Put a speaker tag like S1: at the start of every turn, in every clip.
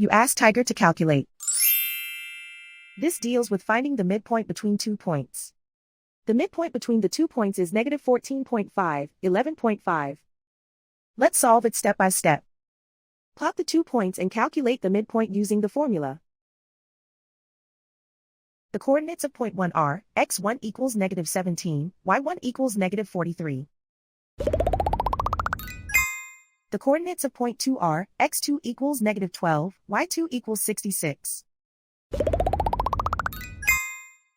S1: You ask Tiger to calculate. This deals with finding the midpoint between 2 points. The midpoint between the 2 points is negative 14.5, 11.5. Let's solve it step by step. Plot the 2 points and calculate the midpoint using the formula. The coordinates of point 1 are, x1 equals negative 17, y1 equals negative 43. The coordinates of point 2 are, x2 equals negative 12, y2 equals 66.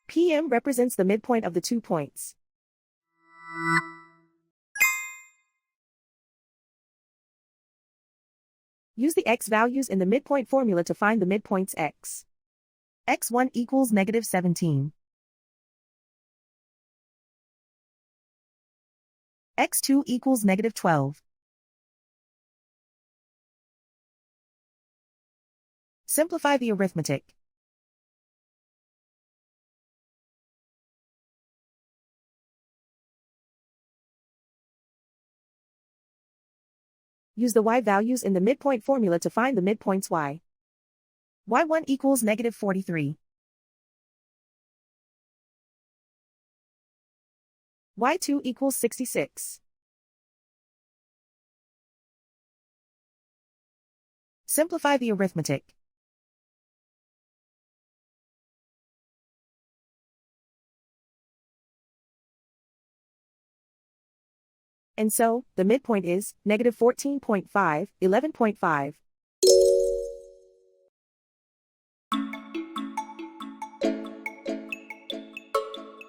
S1: PM represents the midpoint of the 2 points. Use the x values in the midpoint formula to find the midpoints x. x1 equals negative 17. x2 equals negative 12. Simplify the arithmetic. Use the y values in the midpoint formula to find the midpoints y. y1 equals negative 43. y2 equals 66. Simplify the arithmetic. And so, the midpoint is negative 14.5, 11.5.